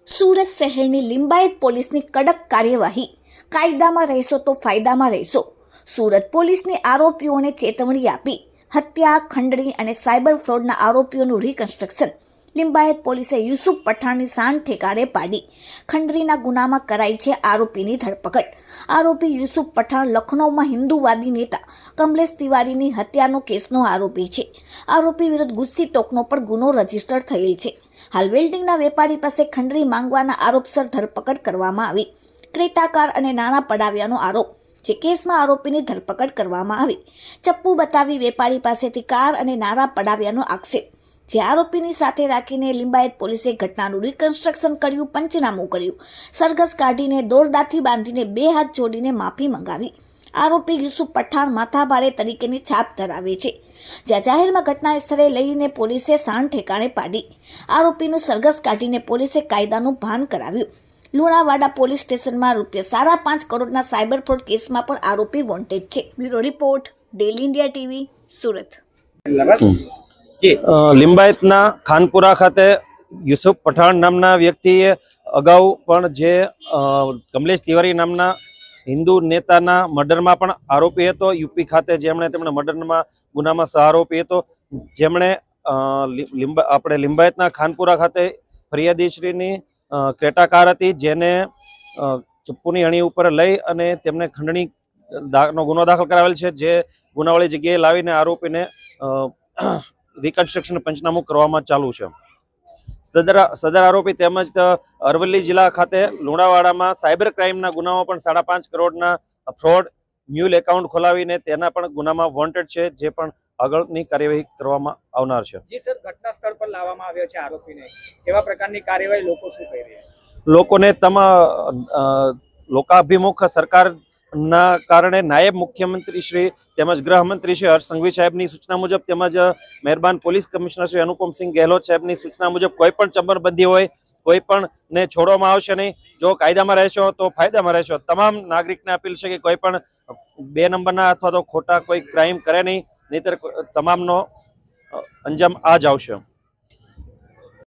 સુરત શહેરની લિંબાયત પોલીસની કડક કાર્યવાહી। કાયદામાં રહેશો તો ફાયદામાં રહેશો। સુરત પોલીસની આરોપીઓને ચેતવણી આપી હત્યા, ખંડણી અને સાયબર ફ્રોડના આરોપીઓનું રિકન્સ્ટ્રક્શન। લિંબાયત પોલીસે યુસુફ પઠાણની શાન ઠેકાણે પાડી। ખંડણીના ગુનામાં કરાઈ છે આરોપીની ધરપકડ। આરોપી યુસુફ પઠાણ લખનૌમાં હિન્દુવાદી નેતા કમલેશ તિવારીની હત્યાનો કેસનો આરોપી છે। આરોપી વિરુદ્ધ ગુસ્સી ટોકનો પર ગુનો રજીસ્ટર થયેલ છે। હાલ વેલ્ડિંગના વેપારી પાસે ખંડણી માંગવાના આરોપસર ધરપકડ કરવામાં આવી। ક્રેટા કાર અને નાણાં પડાવ્યાનો આરોપ, જે કેસમાં આરોપીની ધરપકડ કરવામાં આવી। ચપ્પુ બતાવી વેપારી પાસેથી કાર અને નાણાં પડાવ્યાનો આક્ષેપ, જે આરોપીની સાથે રાખીને લિંબાયત પોલીસે ઘટનાનું રિકન્સ્ટ્રક્શન કર્યું, પંચનામું કર્યું, સરઘસ કાઢીને દોરડાથી બાંધીને 2 હાથ જોડીને માફી મંગાવી। આરોપી યુસુફ પઠાણ માથાભારે તરીકેની છાપ ધરાવે છે, જ્યાં જાહેરમાં ઘટના સ્થળે લઈને પોલીસે શાન ઠેકાણે પાડી। આરોપીનું સરઘસ કાઢીને પોલીસે કાયદાનું ભાન કરાવ્યું। લુણાવાડા પોલીસ સ્ટેશનમાં ₹5.5 કરોડના સાયબર ફ્રોડ કેસમાં પણ આરોપી વોન્ટેડ છે। Bureau report, daily India TV, Surat. લિંબાયતના ખાનપુરા ખાતે યુસુફ પઠાણ નામના વ્યક્તિએ અગાઉ પણ જે કમલેશ તિવારી નામના હિન્દુ નેતાના મર્ડરમાં પણ આરોપી હતો। યુપી ખાતે તેમણે મર્ડરમાં ગુનામાં સહઆરોપી હતો, જેમણે આપણે લિંબાયતના ખાનપુરા ખાતે ફરિયાદીશ્રીની ક્રેટા કાર હતી, જેને ચપ્પુની અણી ઉપર લઈ અને તેમને ખંડણીનો ગુનો દાખલ કરાવેલ છે, જે ગુનાવાળી જગ્યાએ લાવીને આરોપીને રિકન્સ્ટ્રક્શન પંચનામું કરવામાં ચાલુ છે। સદર આરોપી તેમજ અરવલ્લી જિલ્લા ખાતે લુણાવાડામાં સાયબર ક્રાઇમના ગુનામાં પણ 5.5 કરોડના ફ્રોડ મ્યુલ એકાઉન્ટ ખોલાવીને તેના પણ ગુનામાં વોન્ટેડ છે, જે પણ આગળની કાર્યવાહી કરવામાં આવનાર છે। જી સર, ઘટના સ્થળ પર લાવવામાં આવ્યો છે આરોપીને, કેવા પ્રકારની કાર્યવાહી લોકો શું કહી રહ્યા છે? લોકોને લોકાભિમુખ સરકારના કારણે નાયબ મુખ્યમંત્રી શ્રી તેમજ ગૃહમંત્રી શ્રી હર્ષ સંઘવી સાહેબની સૂચના મુજબ તેમજ મહેરબાન પોલીસ કમિશનર શ્રી અનુપમસિંહ ગેહલોત સાહેબની સૂચના મુજબ કોઈ પણ ચમરબંધી હોય, કોઈ પણ ને છોડવામાં આવશે નહીં। જો કાયદામાં રહેશો તો ફાયદામાં રહેશો। તમામ નાગરિકને અપીલ છે કે કોઈ પણ 2 નંબરના અથવા તો ખોટા કોઈ ક્રાઇમ કરે નહીં, નહીંતર તમામનો અંજામ આ જ આવશે।